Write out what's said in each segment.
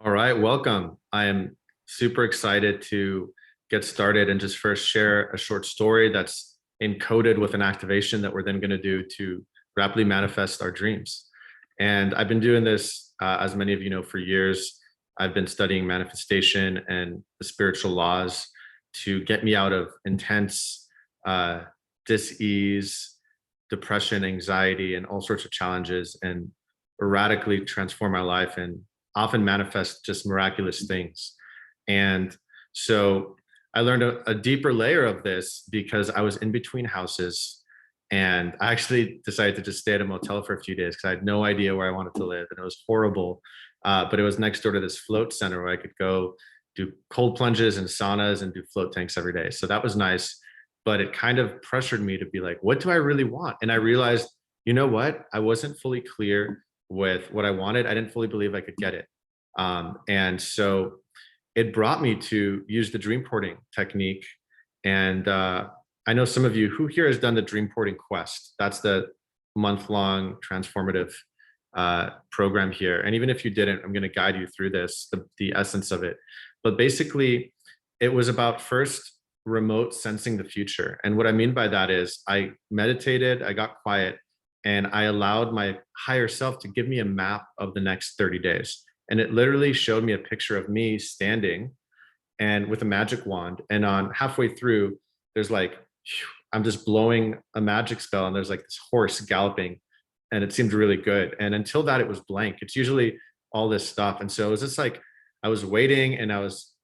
All right, welcome. I am super excited to get started and just first share a short story that's encoded with an activation that we're then going to do to rapidly manifest our dreams. And I've been doing this, as many of you know, for years. I've been studying manifestation and the spiritual laws to get me out of intense dis-ease, depression, anxiety, and all sorts of challenges, and radically transform my life and often manifest just miraculous things. And so I learned a deeper layer of this because I was in between houses, and I actually decided to just stay at a motel for a few days because I had no idea where I wanted to live, and it was horrible. But it was next door to this float center where I could go do cold plunges and saunas and do float tanks every day. So that was nice, but it kind of pressured me to be like, what do I really want? And I realized, you know what? I wasn't fully clear with what I wanted. I didn't fully believe I could get it. And so it brought me to use the dream porting technique. And I know some of you, who here has done the dream porting quest? That's the month-long transformative program here. And even if you didn't, I'm going to guide you through this, the essence of it. But basically, it was about first remote sensing the future. And what I mean by that is I meditated, I got quiet, and I allowed my higher self to give me a map of the next 30 days. And it literally showed me a picture of me standing and with a magic wand. And on halfway through, there's like, I'm just blowing a magic spell, and there's like this horse galloping, and it seemed really good. And until that, it was blank. It's usually all this stuff. And so it was just like, I was waiting and I was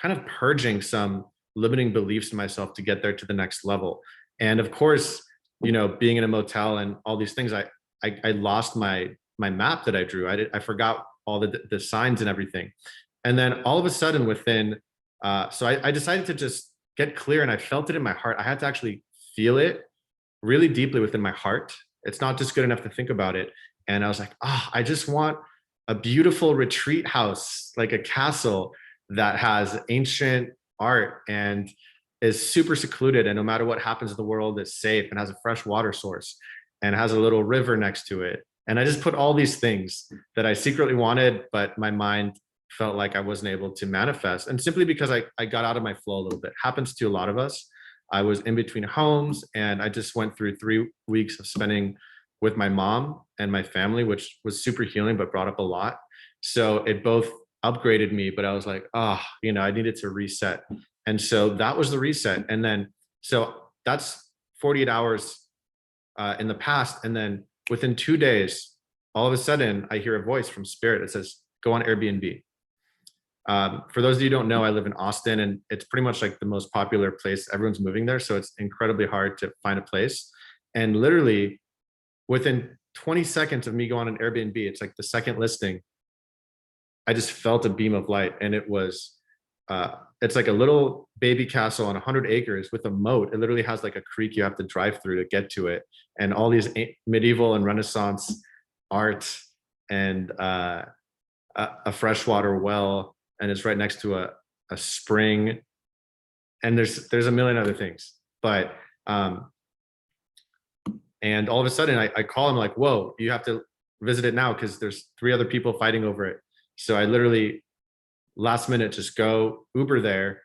kind of purging some limiting beliefs in myself to get there to the next level. And of course, you know, being in a motel and all these things, I lost my map that I drew. I forgot all the signs and everything. And then all of a sudden within, so I decided to just get clear, and I felt it in my heart. I had to actually feel it really deeply within my heart. It's not just good enough to think about it. And I was like, I just want a beautiful retreat house, like a castle that has ancient art and is super secluded, and no matter what happens in the world, is safe and has a fresh water source and has a little river next to it. And I just put all these things that I secretly wanted, but my mind felt like I wasn't able to manifest. And simply because I got out of my flow a little bit. Happens to a lot of us. I was in between homes, and I just went through 3 weeks of spending with my mom and my family, which was super healing, but brought up a lot. So it both upgraded me, but I was like, I needed to reset. And so that was the reset. And then, so that's 48 hours in the past. And then within 2 days, all of a sudden, I hear a voice from spirit that says, go on Airbnb. For those of you who don't know, I live in Austin, and it's pretty much like the most popular place. Everyone's moving there. So it's incredibly hard to find a place. And literally within 20 seconds of me going on Airbnb, it's like the second listing, I just felt a beam of light. And it was, it's like a little baby castle on 100 acres with a moat. It literally has like a creek you have to drive through to get to it, and all these medieval and Renaissance art, and a freshwater well, and it's right next to a spring, and there's a million other things. But and all of a sudden I call him like, whoa, you have to visit it now because there's 3 other people fighting over it. So I literally last minute just go Uber there.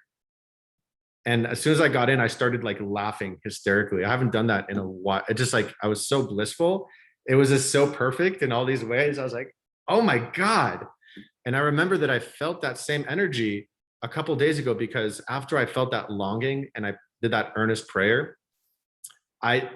And as soon as I got in, I started like laughing hysterically. I haven't done that in a while. It just like, I was so blissful. It was just so perfect in all these ways. I was like, oh my God. And I remember that I felt that same energy a couple of days ago, because after I felt that longing and I did that earnest prayer, I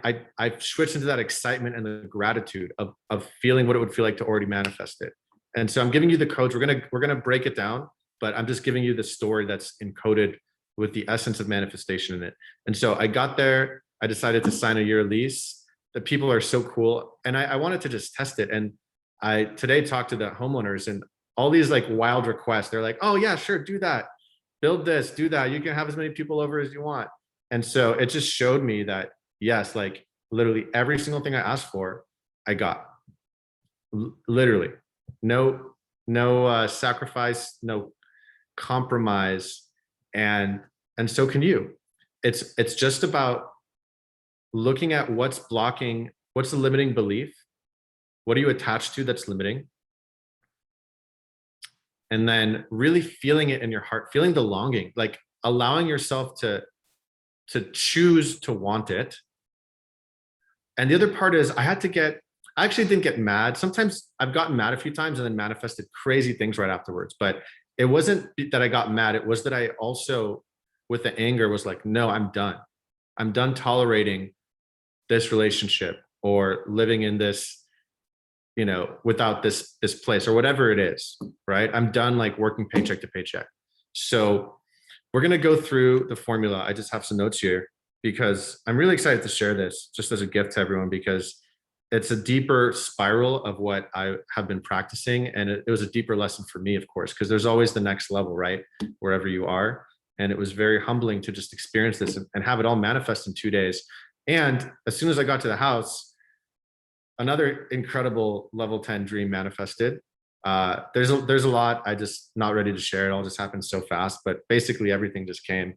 switched into that excitement and the gratitude of feeling what it would feel like to already manifest it. And so I'm giving you the codes. We're gonna break it down, but I'm just giving you the story that's encoded with the essence of manifestation in it. And so I got there, I decided to sign a year lease. The people are so cool. And I wanted to just test it. And I today talked to the homeowners, and all these like wild requests. They're like, oh yeah, sure, do that. Build this, do that. You can have as many people over as you want. And so it just showed me that, yes, like literally every single thing I asked for, I got. Literally. No sacrifice, no compromise. And so can you. It's just about looking at what's blocking, what's the limiting belief, what are you attached to that's limiting, and then really feeling it in your heart, feeling the longing, like allowing yourself to choose to want it. And the other part is I actually didn't get mad. Sometimes I've gotten mad a few times and then manifested crazy things right afterwards. But it wasn't that I got mad. It was that I also, with the anger, was like, no, I'm done. I'm done tolerating this relationship or living in this, without this place or whatever it is, right? I'm done like working paycheck to paycheck. So we're going to go through the formula. I just have some notes here because I'm really excited to share this just as a gift to everyone, because it's a deeper spiral of what I have been practicing. And it was a deeper lesson for me, of course, because there's always the next level, right? Wherever you are. And it was very humbling to just experience this and have it all manifest in 2 days. And as soon as I got to the house, another incredible level 10 dream manifested. There's a lot. I just not ready to share. It all just happened so fast, but basically everything just came.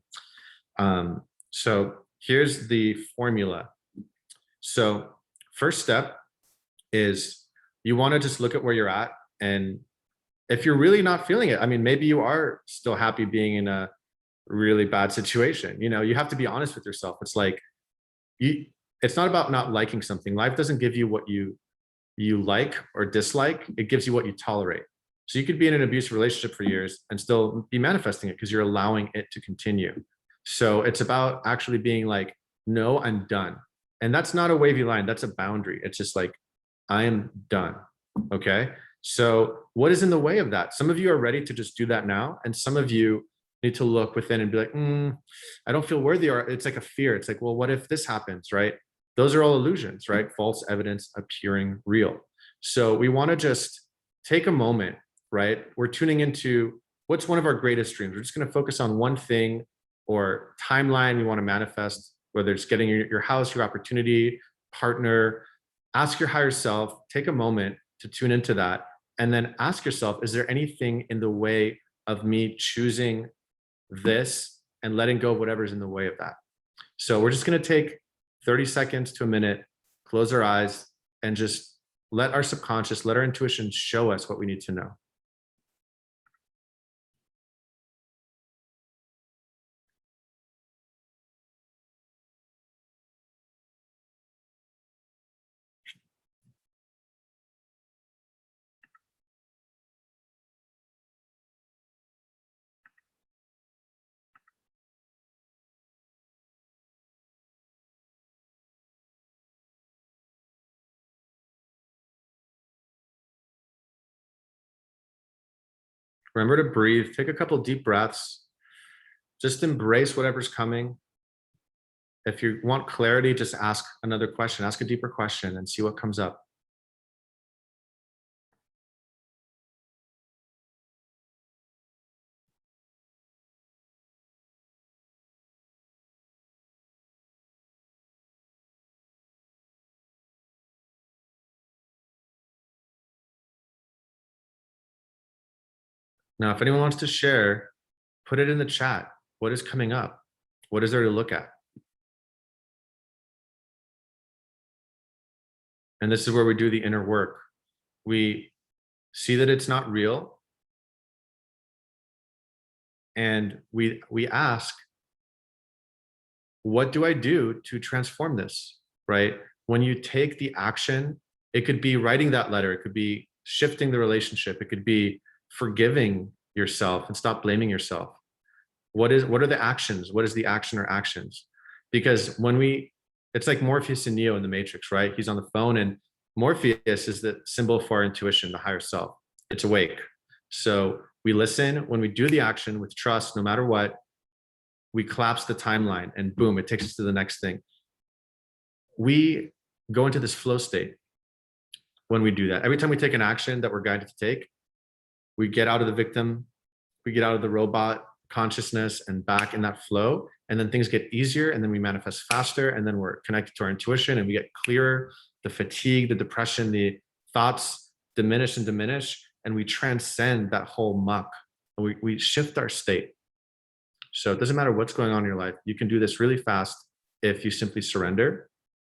So here's the formula. So first step is you want to just look at where you're at. And if you're really not feeling it, I mean, maybe you are still happy being in a really bad situation. You have to be honest with yourself. It's like, it's not about not liking something. Life doesn't give you what you like or dislike. It gives you what you tolerate. So you could be in an abusive relationship for years and still be manifesting it because you're allowing it to continue. So it's about actually being like, no, I'm done. And that's not a wavy line. That's a boundary. It's just like, I am done. Okay. So what is in the way of that? Some of you are ready to just do that now. And some of you need to look within and be like, I don't feel worthy. Or it's like a fear. It's like, well, what if this happens, right? Those are all illusions, right? False evidence appearing real. So we want to just take a moment, right? We're tuning into what's one of our greatest dreams. We're just going to focus on one thing or timeline you want to manifest, whether it's getting your house, your opportunity, partner. Ask your higher self, take a moment to tune into that. And then ask yourself, is there anything in the way of me choosing this and letting go of whatever's in the way of that? So we're just going to take 30 seconds to a minute, close our eyes, and just let our subconscious, let our intuition show us what we need to know. Remember to breathe, take a couple deep breaths, just embrace whatever's coming. If you want clarity, just ask another question, ask a deeper question and see what comes up. Now, if anyone wants to share, put it in the chat. What is coming up? What is there to look at? And this is where we do the inner work. We see that it's not real. And we ask, what do I do to transform this, right? When you take the action, it could be writing that letter. It could be shifting the relationship. It could be forgiving yourself and stop blaming yourself. What are the actions? What is the action or actions? Because it's like Morpheus and Neo in the Matrix, right? He's on the phone and Morpheus is the symbol for our intuition, the higher self. It's awake. So we listen. When we do the action with trust, no matter what, we collapse the timeline and boom, it takes us to the next thing. We go into this flow state when we do that. Every time we take an action that we're guided to take, we get out of the victim, we get out of the robot consciousness and back in that flow. And then things get easier and then we manifest faster. And then we're connected to our intuition and we get clearer. The fatigue, the depression, the thoughts diminish and diminish. And we transcend that whole muck. We shift our state. So it doesn't matter what's going on in your life. You can do this really fast if you simply surrender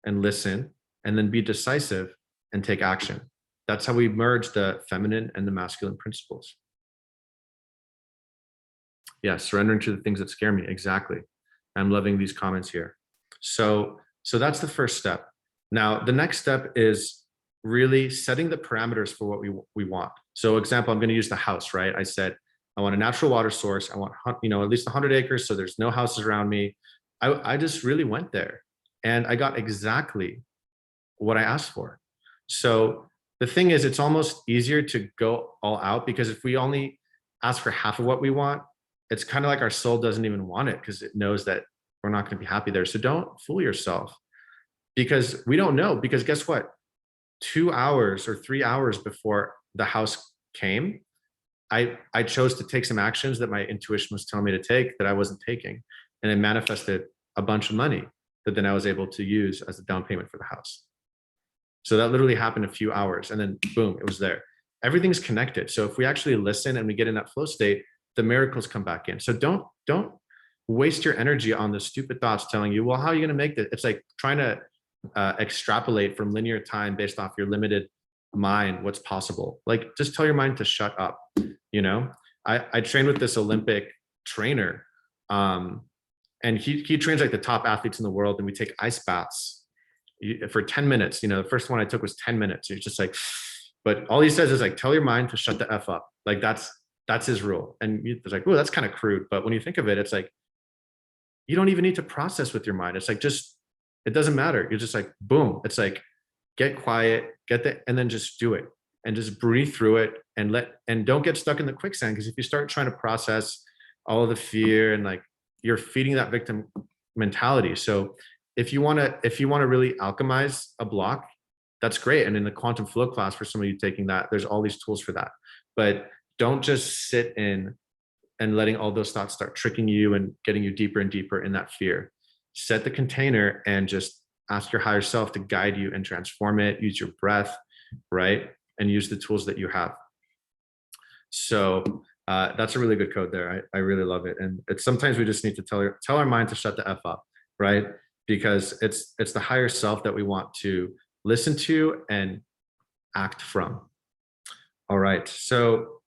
and listen and then be decisive and take action. That's how we merge the feminine and the masculine principles. Yeah, surrendering to the things that scare me. Exactly. I'm loving these comments here. So that's the first step. Now, the next step is really setting the parameters for what we want. So example, I'm going to use the house, right? I said, I want a natural water source. I want, at least 100 acres. So there's no houses around me. I just really went there and I got exactly what I asked for. So the thing is, it's almost easier to go all out, because if we only ask for half of what we want, it's kind of like our soul doesn't even want it because it knows that we're not going to be happy there. So don't fool yourself, because we don't know. Because guess what? 2 hours or 3 hours before the house came, I chose to take some actions that my intuition was telling me to take that I wasn't taking. And it manifested a bunch of money that then I was able to use as a down payment for the house. So that literally happened a few hours, and then boom, it was there. Everything's connected. So if we actually listen and we get in that flow state, the miracles come back in. So don't waste your energy on the stupid thoughts telling you, well, how are you going to make this? It's like trying to extrapolate from linear time based off your limited mind what's possible. Like, just tell your mind to shut up. I trained with this Olympic trainer, and he trains like the top athletes in the world, and we take ice baths for 10 minutes. The first one I took was 10 minutes. It's just like, but all he says is like, tell your mind to shut the F up. Like that's his rule. And it's like, oh, that's kind of crude. But when you think of it, it's like, you don't even need to process with your mind. It's like, it doesn't matter. You're just like, boom. It's like, get quiet, and then just do it and just breathe through it and don't get stuck in the quicksand. Because if you start trying to process all of the fear and like, you're feeding that victim mentality. So if you want to really alchemize a block, that's great. And in the quantum flow class, for somebody taking that, there's all these tools for that. But don't just sit in and letting all those thoughts start tricking you and getting you deeper and deeper in that fear. Set the container and just ask your higher self to guide you and transform it. Use your breath, right? And use the tools that you have. So that's a really good code there. I really love it. And it's sometimes we just need to tell our mind to shut the F up, right? Because it's the higher self that we want to listen to and act from. All right. So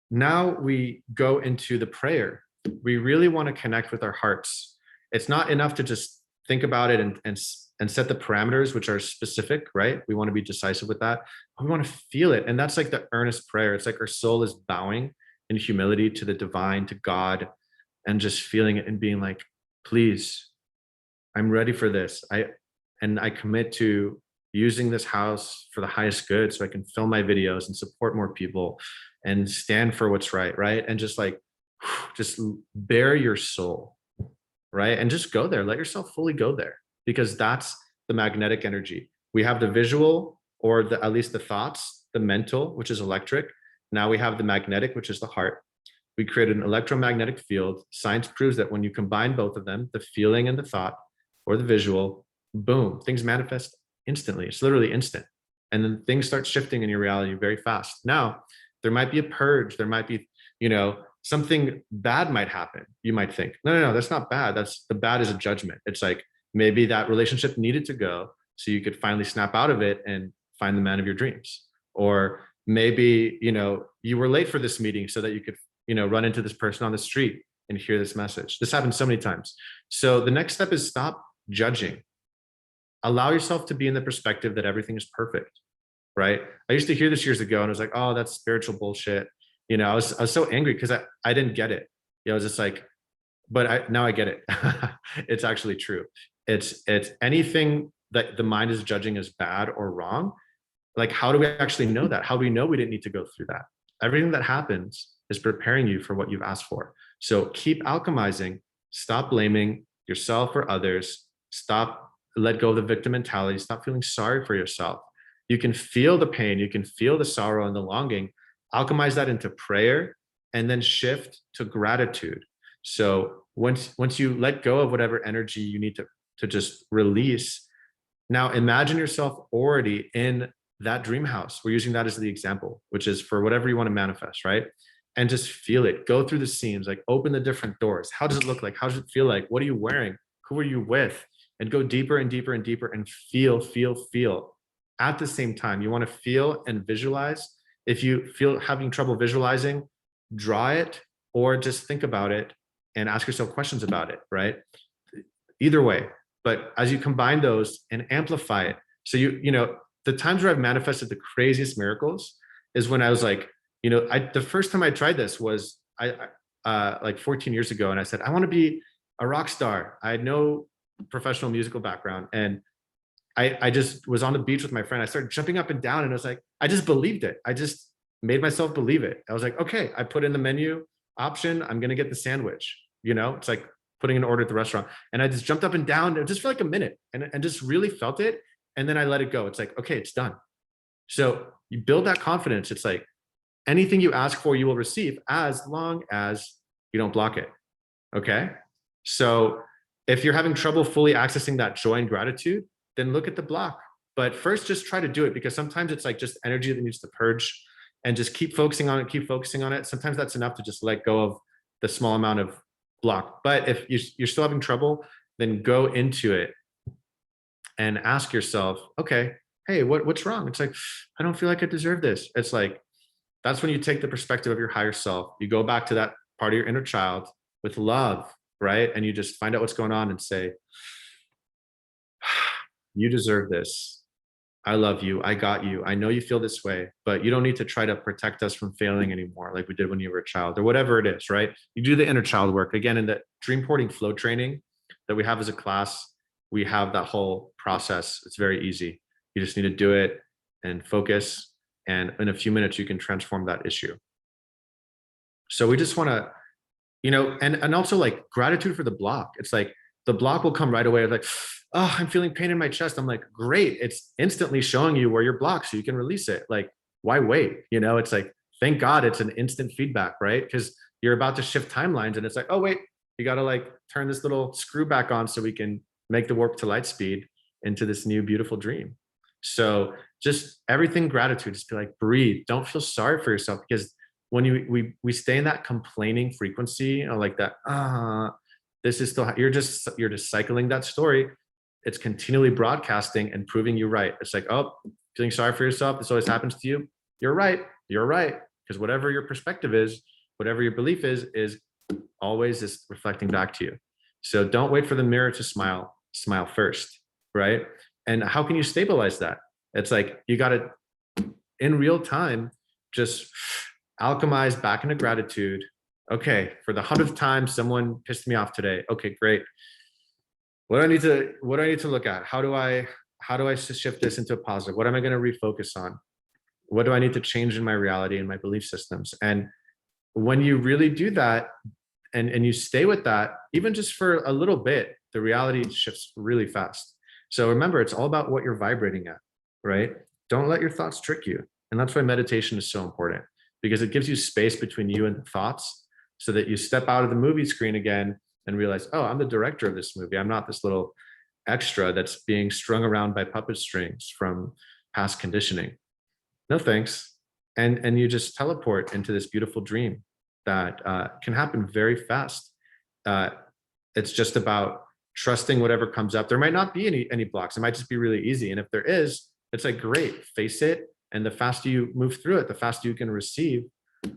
now we go into the prayer. We really want to connect with our hearts. It's not enough to just think about it and set the parameters, which are specific, right? We want to be decisive with that. We want to feel it. And that's like the earnest prayer. It's like our soul is bowing in humility to the divine, to God, and just feeling it and being like, please, I'm ready for this. I commit to using this house for the highest good so I can film my videos and support more people and stand for what's right, right? And just like, just bare your soul, right? And just go there. Let yourself fully go there, because that's the magnetic energy. We have the visual, or at least the thoughts, the mental, which is electric. Now we have the magnetic, which is the heart. We created an electromagnetic field. Science proves that when you combine both of them, the feeling and the thought, or the visual, boom, things manifest instantly. It's literally instant. And then things start shifting in your reality very fast. Now, there might be a purge. There might be, something bad might happen. You might think, no, that's not bad. The bad is a judgment. It's like, maybe that relationship needed to go so you could finally snap out of it and find the man of your dreams. Or maybe, you were late for this meeting so that you could, run into this person on the street and hear this message. This happens so many times. So the next step is stop judging. Allow yourself to be in the perspective that everything is perfect, right? I used to hear this years ago and I was like, oh, that's spiritual bullshit. I was so angry because I didn't get it. I was just like, but now I get it. It's actually true. It's anything that the mind is judging as bad or wrong. Like, how do we actually know that? How do we know we didn't need to go through that? Everything that happens is preparing you for what you've asked for. So keep alchemizing. Stop blaming yourself or others. Let go of the victim mentality. Stop feeling sorry for yourself. You can feel the pain. You can feel the sorrow and the longing. Alchemize that into prayer, and then shift to gratitude. So once you let go of whatever energy you need to just release, now imagine yourself already in that dream house. We're using that as the example, which is for whatever you want to manifest, right? And just feel it. Go through the scenes, like open the different doors. How does it look like? How does it feel like? What are you wearing? Who are you with? And go deeper and deeper and deeper and feel. At the same time, you want to feel and visualize. If you feel having trouble visualizing, draw it or just think about it and ask yourself questions about it, right? Either way. But as you combine those and amplify it, so the times where I've manifested the craziest miracles is when I was like, the first time I tried this was like 14 years ago, and I said, I want to be a rock star. I had no professional musical background, and I just was on the beach with my friend. I started jumping up and down, and I was like, I just believed it. I just made myself believe it. I was like, okay, I put in the menu option, I'm gonna get the sandwich. It's like putting an order at the restaurant. And I just jumped up and down just for like a minute and just really felt it. And then I let it go. It's like, okay, it's done. So you build that confidence. It's like anything you ask for, you will receive as long as you don't block it. Okay. So if you're having trouble fully accessing that joy and gratitude, then look at the block. But first, just try to do it, because sometimes it's like just energy that needs to purge, and just keep focusing on it, keep focusing on it. Sometimes that's enough to just let go of the small amount of block. But if you're still having trouble, then go into it and ask yourself, okay, hey, what's wrong? It's like, I don't feel like I deserve this. It's like, that's when you take the perspective of your higher self. You go back to that part of your inner child with love, right? And you just find out what's going on and say, you deserve this. I love you. I got you. I know you feel this way, but you don't need to try to protect us from failing anymore, like we did when you were a child, or whatever it is, right? You do the inner child work. Again, in the dream porting flow training that we have as a class, we have that whole process. It's very easy. You just need to do it and focus. And in a few minutes, you can transform that issue. So we just want to, and also like gratitude for the block. It's like the block will come right away. Like, oh, I'm feeling pain in my chest. I'm like, great. It's instantly showing you where you're blocked so you can release it. Like, why wait? It's like, thank God it's an instant feedback, right? Because you're about to shift timelines and it's like, oh, wait, you got to like turn this little screw back on so we can make the warp to light speed into this new beautiful dream. So just everything gratitude, just be like, breathe. Don't feel sorry for yourself, because when we stay in that complaining frequency, like that, this is still, you're just cycling that story. It's continually broadcasting and proving you right. It's like, oh, feeling sorry for yourself, this always happens to you. You're right. Because whatever your perspective is, whatever your belief is always is reflecting back to you. So don't wait for the mirror to smile first, right? And how can you stabilize that? It's like, you got to, in real time, just alchemize back into gratitude. Okay, for the 100th time, someone pissed me off today. Okay, great. What do I need to look at? How do I shift this into a positive? What am I going to refocus on? What do I need to change in my reality and my belief systems? And when you really do that, and you stay with that, even just for a little bit, the reality shifts really fast. So remember, it's all about what you're vibrating at, right? Don't let your thoughts trick you. And that's why meditation is so important, because it gives you space between you and the thoughts, so that you step out of the movie screen again and realize, oh, I'm the director of this movie. I'm not this little extra that's being strung around by puppet strings from past conditioning. No thanks. And you just teleport into this beautiful dream that can happen very fast. It's just about trusting whatever comes up. There might not be any blocks. It might just be really easy. And if there is, it's like, great, face it. And the faster you move through it, the faster you can receive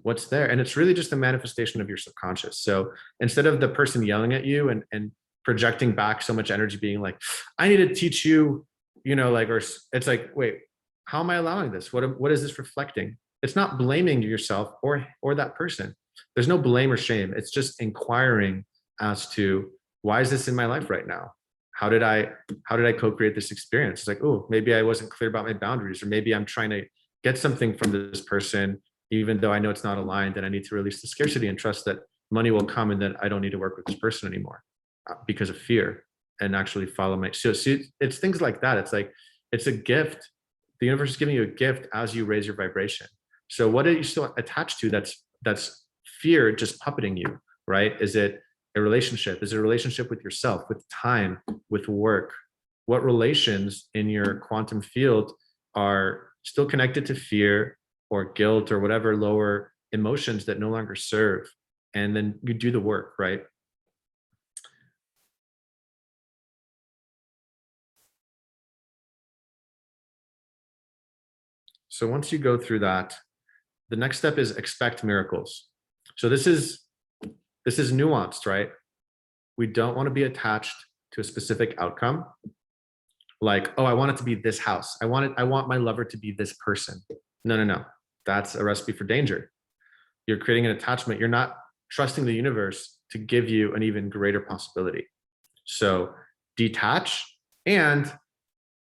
what's there. And it's really just a manifestation of your subconscious. So instead of the person yelling at you and projecting back so much energy, being like, I need to teach you, or it's like, wait, how am I allowing this? What is this reflecting? It's not blaming yourself or that person. There's no blame or shame. It's just inquiring as to, why is this in my life right now? How did I co-create this experience? It's like, oh, maybe I wasn't clear about my boundaries, or maybe I'm trying to get something from this person, even though I know it's not aligned, and I need to release the scarcity and trust that money will come, and that I don't need to work with this person anymore because of fear, and actually follow my, so it's things like that. It's like, it's a gift. The universe is giving you a gift as you raise your vibration. So what are you still attached to that's fear just puppeting you, right? Is it a relationship? Is it a relationship with yourself, with time, with work? What relations in your quantum field are still connected to fear or guilt or whatever lower emotions that no longer serve? And then you do the work, right? So once you go through that, the next step is expect miracles. So this is this is nuanced, right? We don't want to be attached to a specific outcome. Like, oh, I want it to be this house. I want my lover to be this person. No, no, no. That's a recipe for danger. You're creating an attachment. You're not trusting the universe to give you an even greater possibility. So detach, and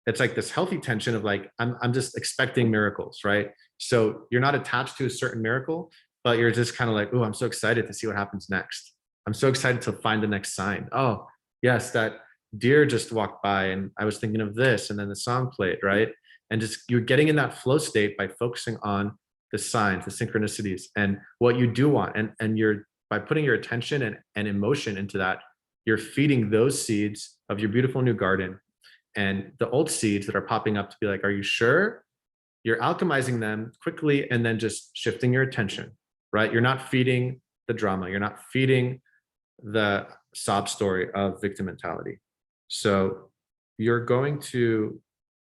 it's like this healthy tension of like, I'm just expecting miracles, right? So you're not attached to a certain miracle, but you're just kind of like, oh, I'm so excited to see what happens next. I'm so excited to find the next sign. Oh, yes, that deer just walked by and I was thinking of this, and then the song played, right? And just you're getting in that flow state by focusing on the signs, the synchronicities, and what you do want. And you're by putting your attention and emotion into that, you're feeding those seeds of your beautiful new garden. And the old seeds that are popping up to be like, are you sure? You're alchemizing them quickly and then just shifting your attention, right? You're not feeding the drama. You're not feeding the sob story of victim mentality. So you're going to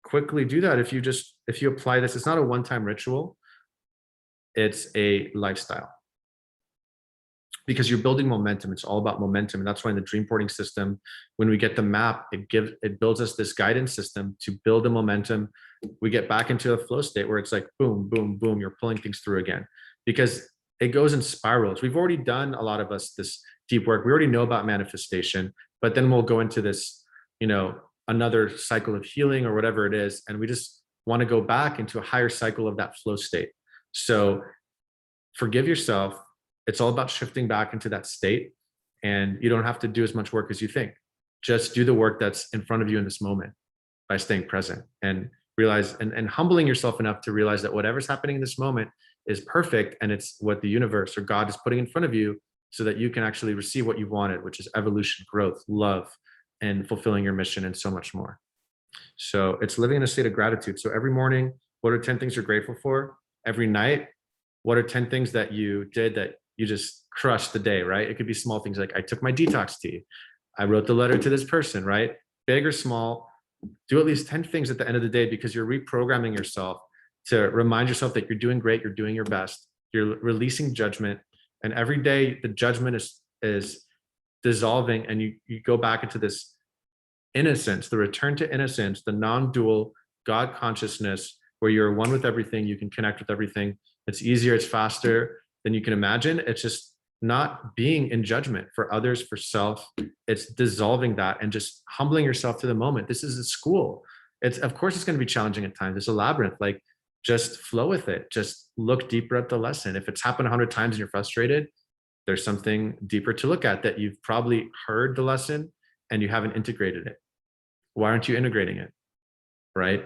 quickly do that if you apply this. It's not a one-time ritual. It's a lifestyle, because you're building momentum. It's all about momentum. And that's why in the dream porting system, when we get the map, it builds us this guidance system to build the momentum. We get back into a flow state where it's like, boom, boom, boom, you're pulling things through again, because it goes in spirals. We've already done, a lot of us, this deep work. We already know about manifestation, but then we'll go into this, another cycle of healing or whatever it is. And we just want to go back into a higher cycle of that flow state. So forgive yourself. It's all about shifting back into that state, and you don't have to do as much work as you think. Just do the work that's in front of you in this moment by staying present and realize and humbling yourself enough to realize that whatever's happening in this moment is perfect, and it's what the universe or God is putting in front of you so that you can actually receive what you wanted, which is evolution, growth, love, and fulfilling your mission, and so much more. So it's living in a state of gratitude. So every morning, what are 10 things you're grateful for? Every night, what are 10 things that you did that you just crushed the day, right? It could be small things like, I took my detox tea. I wrote the letter to this person, right? Big or small, do at least 10 things at the end of the day, because you're reprogramming yourself to remind yourself that you're doing great, you're doing your best, you're releasing judgment. And every day the judgment is dissolving, and you go back into this innocence, the return to innocence, the non-dual God consciousness, where you're one with everything, you can connect with everything. It's easier, it's faster than you can imagine. It's just not being in judgment for others, for self. It's dissolving that and just humbling yourself to the moment. This is a school. Of course it's going to be challenging at times. It's a labyrinth. Like, just flow with it. Just look deeper at the lesson. If it's happened 100 times and you're frustrated, there's something deeper to look at, that you've probably heard the lesson and you haven't integrated it. Why aren't you integrating it? Right?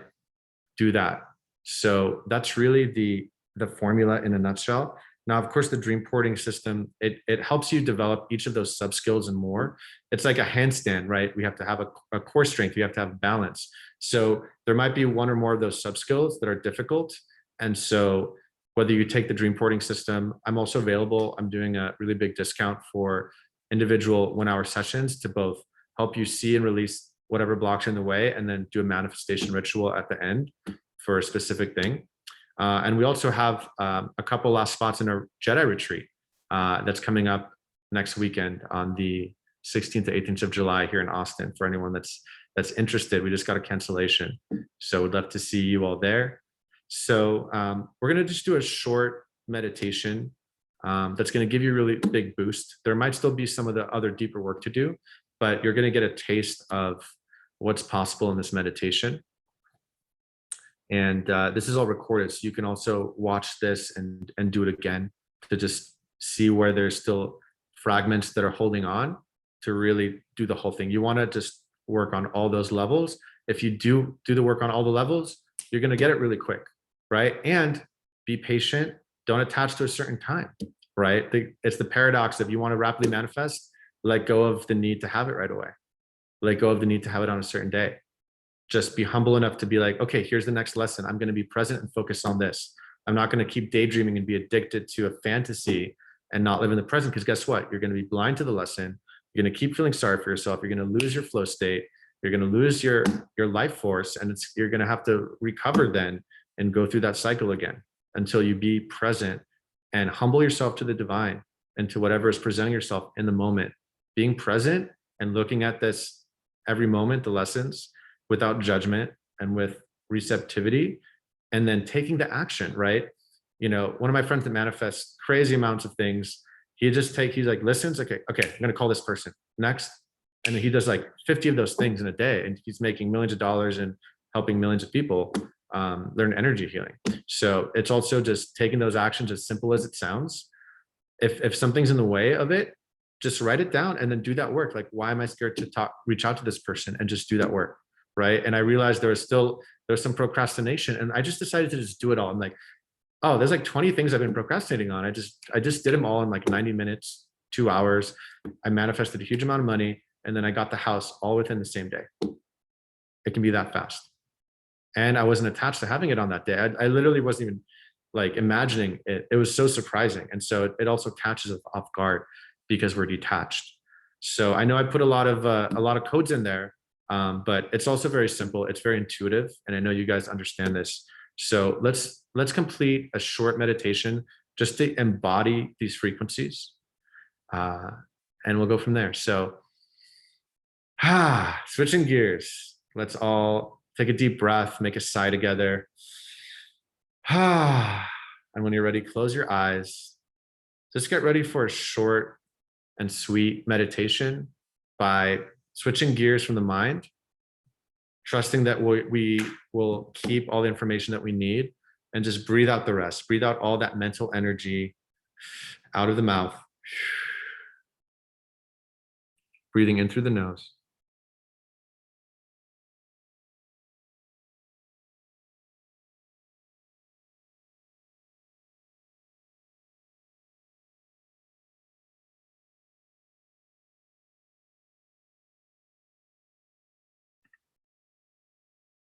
Do that. So that's really the formula in a nutshell. Now, of course, the dream porting system, it helps you develop each of those sub skills and more. It's like a handstand, right? We have to have a core strength. We have to have balance. So there might be one or more of those sub skills that are difficult. And so whether you take the dream porting system, I'm also available. I'm doing a really big discount for individual 1-hour sessions to both help you see and release whatever blocks are in the way, and then do a manifestation ritual at the end for a specific thing. And we also have a couple last spots in our Jedi retreat that's coming up next weekend on the 16th to 18th of July here in Austin, for anyone that's interested. We just got a cancellation. So we'd love to see you all there. So we're going to just do a short meditation that's going to give you a really big boost. There might still be some of the other deeper work to do, but you're going to get a taste of what's possible in this meditation. And this is all recorded, so you can also watch this and do it again to just see where there's still fragments that are holding on, to really do the whole thing. You want to just work on all those levels. If you do the work on all the levels, you're going to get it really quick, right? And be patient. Don't attach to a certain time, right? It's the paradox of, you want to rapidly manifest, let go of the need to have it right away. Let go of the need to have it on a certain day. Just be humble enough to be like, okay, here's the next lesson. I'm going to be present and focus on this. I'm not going to keep daydreaming and be addicted to a fantasy and not live in the present, because guess what? You're going to be blind to the lesson. You're going to keep feeling sorry for yourself. You're going to lose your flow state. You're going to lose your life force, and you're going to have to recover then and go through that cycle again until you be present and humble yourself to the divine into whatever is presenting yourself in the moment, being present and looking at this every moment, the lessons, without judgment and with receptivity, and then taking the action, right? One of my friends that manifests crazy amounts of things, he's like, listens, okay, I'm gonna call this person next. And then he does like 50 of those things in a day, and he's making millions of dollars and helping millions of people learn energy healing. So it's also just taking those actions, as simple as it sounds. If something's in the way of it, just write it down and then do that work. Like, why am I scared to reach out to this person, and just do that work, right? And I realized there's some procrastination, and I just decided to just do it all. I'm like, oh, there's like 20 things I've been procrastinating on. I just did them all in like 90 minutes, 2 hours. I manifested a huge amount of money, and then I got the house all within the same day. It can be that fast. And I wasn't attached to having it on that day. I literally wasn't even like imagining it. It was so surprising. And so it also catches us off guard because we're detached. So I know I put a lot of codes in there, but it's also very simple. It's very intuitive. And I know you guys understand this. So let's complete a short meditation just to embody these frequencies. And we'll go from there. So switching gears. Let's all take a deep breath, make a sigh together. And when you're ready, close your eyes. Just get ready for a short and sweet meditation by switching gears from the mind, trusting that we will keep all the information that we need, and just breathe out the rest. Breathe out all that mental energy out of the mouth. Breathing in through the nose.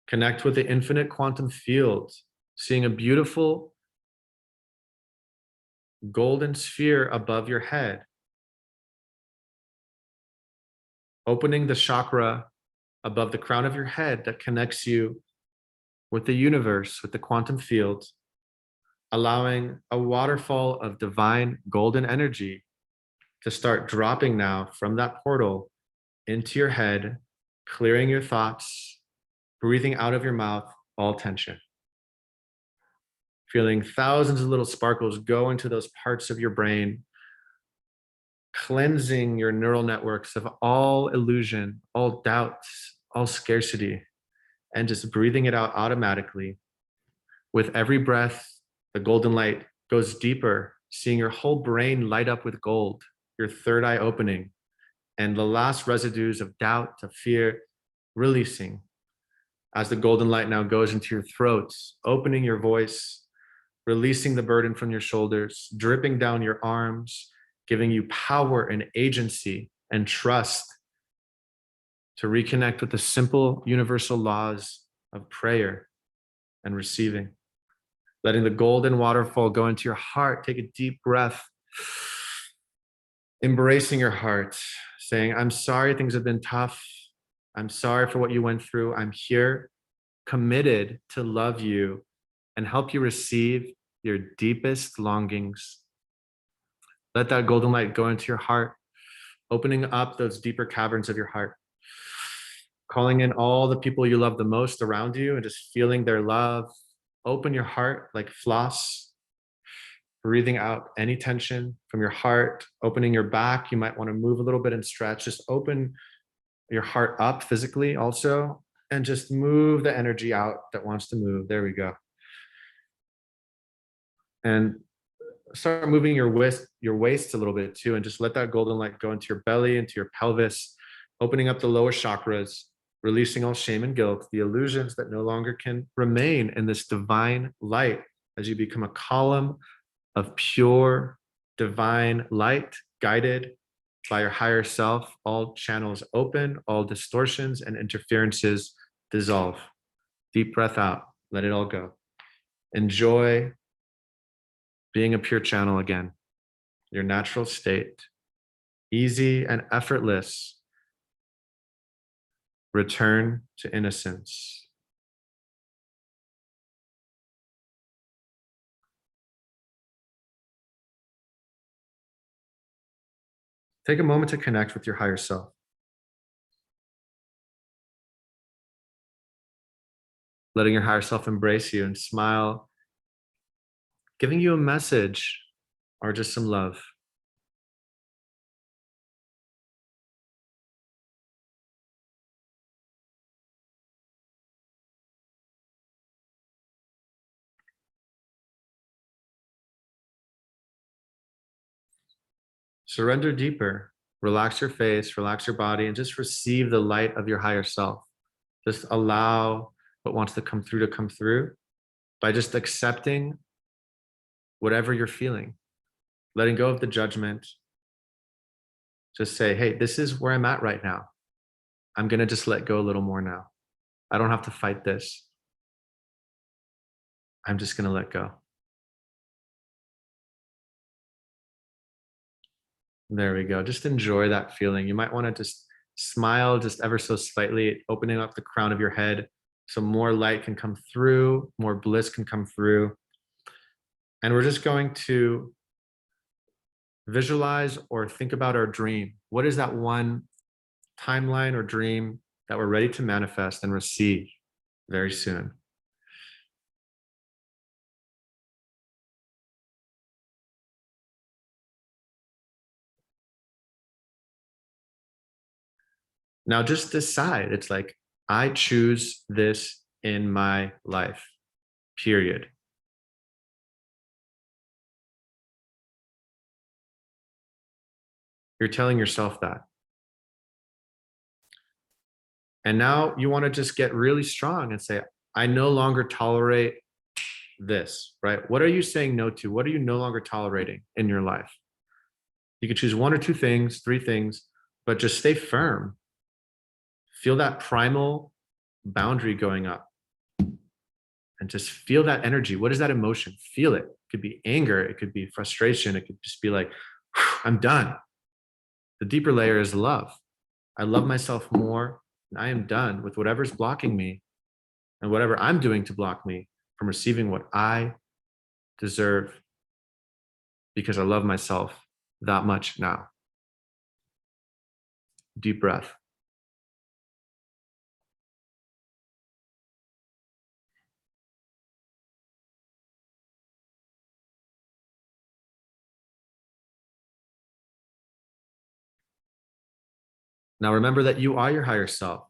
Connect with the infinite quantum field, seeing a beautiful golden sphere above your head, opening the chakra above the crown of your head that connects you with the universe, with the quantum field, allowing a waterfall of divine golden energy to start dropping now from that portal into your head, clearing your thoughts, breathing out of your mouth all tension. Feeling thousands of little sparkles go into those parts of your brain, cleansing your neural networks of all illusion, all doubts, all scarcity, and just breathing it out automatically. With every breath, the golden light goes deeper, seeing your whole brain light up with gold, your third eye opening, and the last residues of doubt, of fear, releasing as the golden light now goes into your throats, opening your voice, releasing the burden from your shoulders, dripping down your arms, giving you power and agency and trust to reconnect with the simple universal laws of prayer and receiving. Letting the golden waterfall go into your heart. Take a deep breath, embracing your heart, saying, I'm sorry things have been tough. I'm sorry for what you went through. I'm here, committed to love you and help you receive your deepest longings. Let that golden light go into your heart, opening up those deeper caverns of your heart, calling in all the people you love the most around you and just feeling their love. Open your heart like floss, breathing out any tension from your heart, opening your back. You might want to move a little bit and stretch. Just open your heart up physically also, and just move the energy out that wants to move. There we go. And start moving your waist a little bit too, and just let that golden light go into your belly, into your pelvis, opening up the lower chakras, releasing all shame and guilt, the illusions that no longer can remain in this divine light as you become a column of pure divine light, guided by your higher self. All channels open, all distortions and interferences dissolve. Deep breath out, let it all go. Enjoy being a pure channel again, your natural state, easy and effortless. Return to innocence. Take a moment to connect with your higher self. Letting your higher self embrace you and smile, giving you a message or just some love. Surrender deeper. Relax your face, relax your body, and just receive the light of your higher self. Just allow what wants to come through by just accepting whatever you're feeling, letting go of the judgment. Just say, hey, this is where I'm at right now. I'm going to just let go a little more now. I don't have to fight this. I'm just going to let go. There we go. Just enjoy that feeling. You might want to just smile just ever so slightly, opening up the crown of your head so more light can come through, more bliss can come through. And we're just going to visualize or think about our dream. What is that one timeline or dream that we're ready to manifest and receive very soon? Now just decide. It's like, I choose this in my life, period. You're telling yourself that. And now you want to just get really strong and say, I no longer tolerate this, right? What are you saying no to? What are you no longer tolerating in your life? You could choose one or two things, three things, but just stay firm. Feel that primal boundary going up and just feel that energy. What is that emotion? Feel it. It could be anger. It could be frustration. It could just be like, I'm done. The deeper layer is love. I love myself more. And I am done with whatever's blocking me and whatever I'm doing to block me from receiving what I deserve, because I love myself that much now. Deep breath. Now remember that you are your higher self.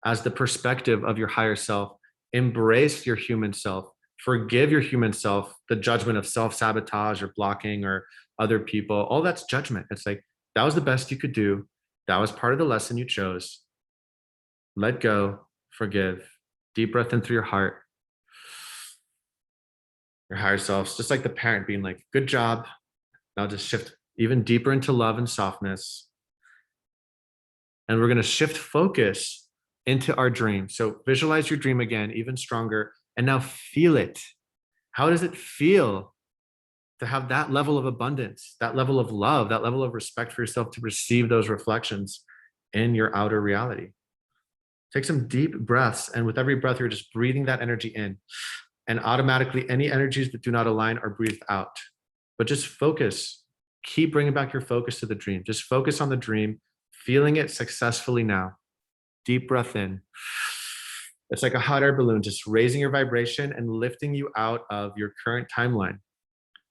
As the perspective of your higher self, embrace your human self. Forgive your human self, the judgment of self-sabotage or blocking or other people. All that's judgment. It's like, that was the best you could do. That was part of the lesson you chose. Let go, forgive. Deep breath in through your heart. Your higher self, just like the parent being like, good job. Now just shift even deeper into love and softness. And we're going to shift focus into our dream. So visualize your dream again, even stronger, and now feel it. How does it feel to have that level of abundance, that level of love, that level of respect for yourself to receive those reflections in your outer reality? Take some deep breaths, and with every breath, you're just breathing that energy in, and automatically any energies that do not align are breathed out. But just focus. Keep bringing back your focus to the dream. Just focus on the dream, feeling it successfully now. Deep breath in. It's like a hot air balloon, just raising your vibration and lifting you out of your current timeline.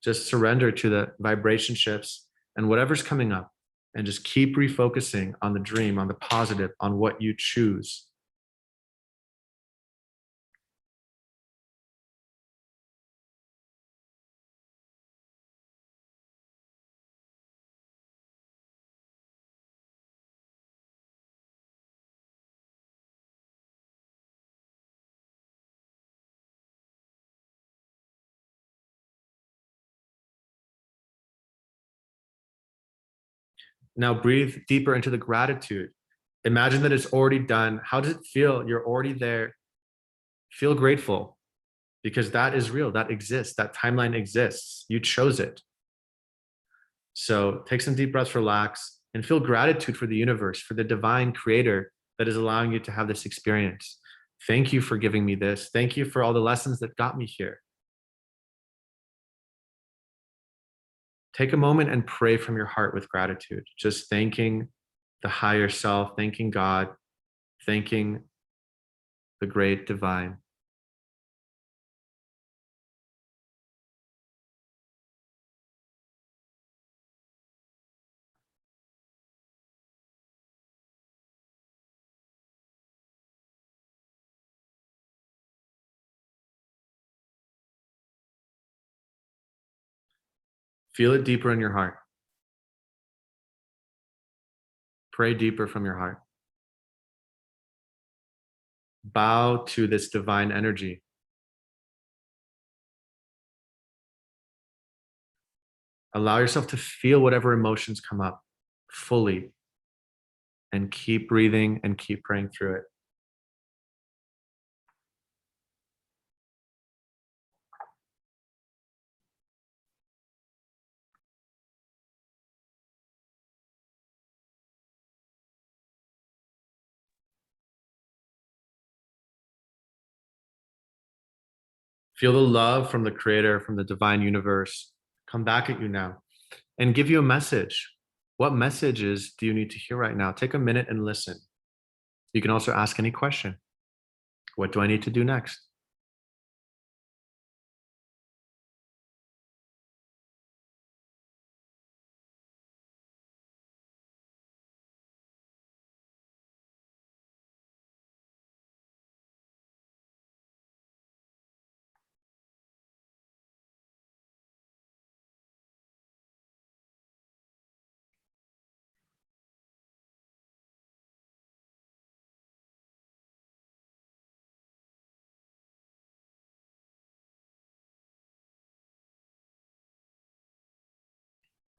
Just surrender to the vibration shifts and whatever's coming up, and just keep refocusing on the dream, on the positive, on what you choose. Now breathe deeper into the gratitude. Imagine that it's already done. How does it feel? You're already there. Feel grateful, because that is real. That exists. That timeline exists. You chose it. So take some deep breaths, relax, and feel gratitude for the universe, for the divine creator that is allowing you to have this experience. Thank you for giving me this. Thank you for all the lessons that got me here. take a moment and pray from your heart with gratitude, just thanking the higher self, thanking God, thanking the great divine. Feel it deeper in your heart. Pray deeper from your heart. Bow to this divine energy. Allow yourself to feel whatever emotions come up fully, and keep breathing and keep praying through it. Feel the love from the creator, from the divine universe come back at you now and give you a message. What messages do you need to hear right now? Take a minute and listen. You can also ask any question. What do I need to do next?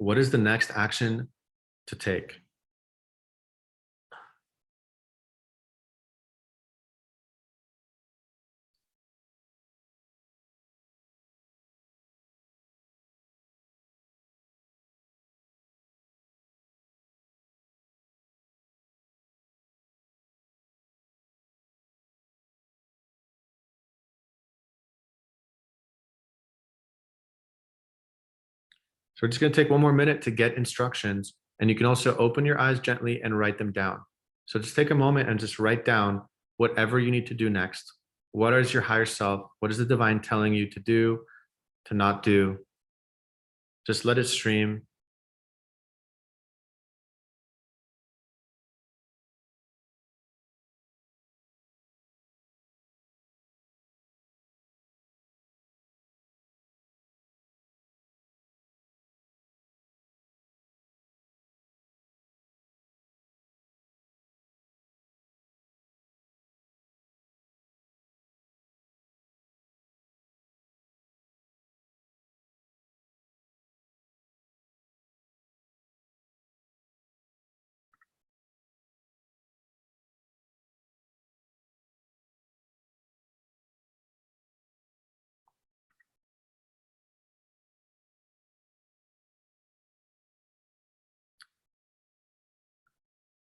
What is the next action to take? So we're just going to take one more minute to get instructions, and you can also open your eyes gently and write them down. So just take a moment and just write down whatever you need to do next. What is your higher self? What is the divine telling you to do, to not do? Just let it stream.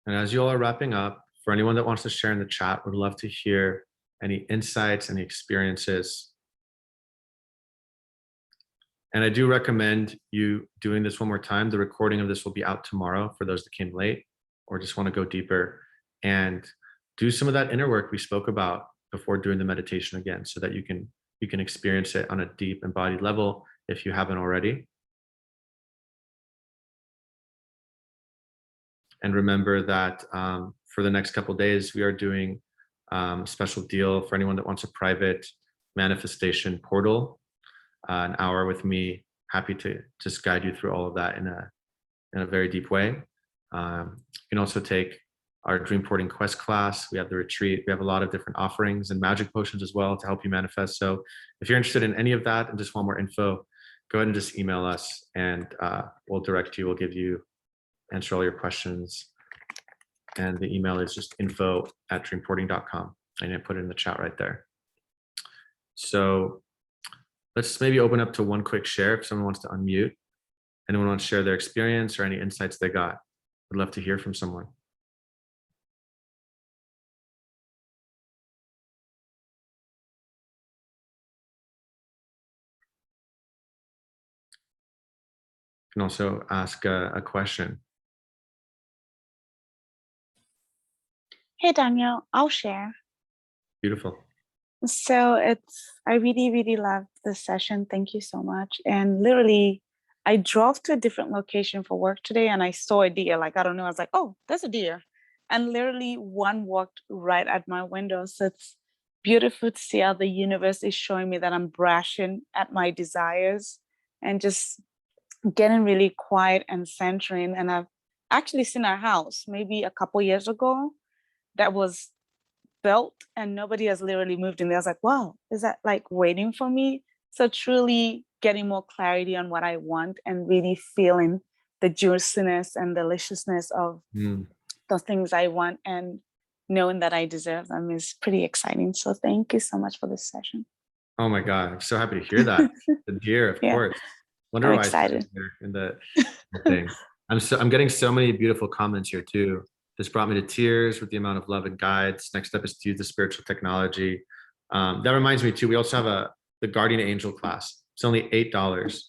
And as you all are wrapping up, for anyone that wants to share in the chat, would love to hear any insights, any experiences. And I do recommend you doing this one more time. The recording of this will be out tomorrow for those that came late or just want to go deeper, and do some of that inner work we spoke about before doing the meditation again, so that you can experience it on a deep embodied level if you haven't already. And remember that for the next couple of days, we are doing a special deal for anyone that wants a private manifestation portal, an hour with me. Happy to just guide you through all of that in a very deep way. You can also take our dream porting quest class. We have the retreat. We have a lot of different offerings and magic potions as well to help you manifest. So if you're interested in any of that and just want more info, go ahead and just email us, and we'll direct you. We'll give you, answer all your questions. And the email is just info@dreamporting.com. And I put it in the chat right there. So let's maybe open up to one quick share if someone wants to unmute. Anyone wants to share their experience or any insights they got? I'd love to hear from someone. can also ask a question. Hey, Daniel, I'll share. Beautiful. So I really, really loved this session. Thank you so much. And literally, I drove to a different location for work today and I saw a deer. Like, I don't know, I was like, oh, there's a deer. And literally, one walked right at my window. So it's beautiful to see how the universe is showing me that I'm brushing at my desires and just getting really quiet and centering. And I've actually seen a house maybe a couple years ago that was built and nobody has literally moved in there. I was like, wow, is that like waiting for me? So truly getting more clarity on what I want and really feeling the juiciness and deliciousness of Mm. the things I want and knowing that I deserve them is pretty exciting. So thank you so much for this session. Oh my God, I'm so happy to hear that. The deer, of Yeah, course. I'm Wonder why I said excited. deer in the thing. I'm getting so many beautiful comments here too. This brought me to tears with the amount of love and guides. Next step is to use the spiritual technology. That reminds me too. We also have the Guardian Angel class. It's only $8.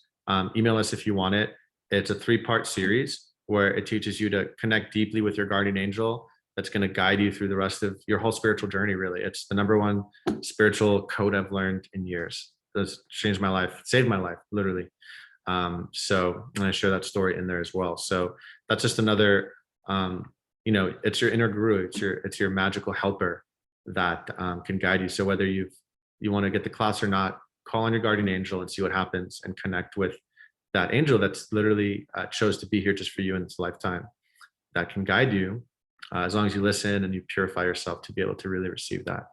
Email us if you want it. It's a 3-part series where it teaches you to connect deeply with your guardian angel. That's going to guide you through the rest of your whole spiritual journey. Really, it's the number one spiritual code I've learned in years. That's changed my life, saved my life, literally. So and I share that story in there as well. So that's just another, it's your inner guru, it's your magical helper that can guide you. So whether you want to get the class or not, call on your guardian angel and see what happens and connect with that angel that's literally chose to be here just for you in this lifetime, that can guide you as long as you listen and you purify yourself to be able to really receive that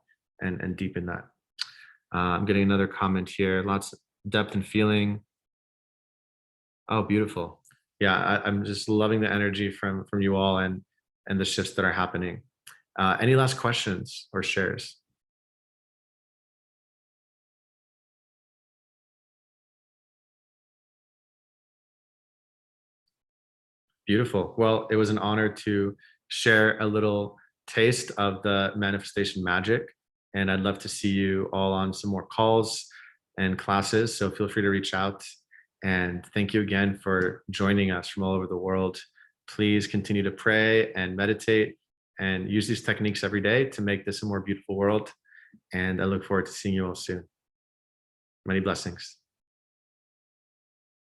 and deepen that. I'm getting another comment here. Lots of depth and feeling. Oh, beautiful. Yeah, I'm just loving the energy from you all and the shifts that are happening. Any last questions or shares? Beautiful. Well, it was an honor to share a little taste of the manifestation magic, and I'd love to see you all on some more calls and classes. So feel free to reach out. And thank you again for joining us from all over the world. Please continue to pray and meditate and use these techniques every day to make this a more beautiful world. And I look forward to seeing you all soon. Many blessings.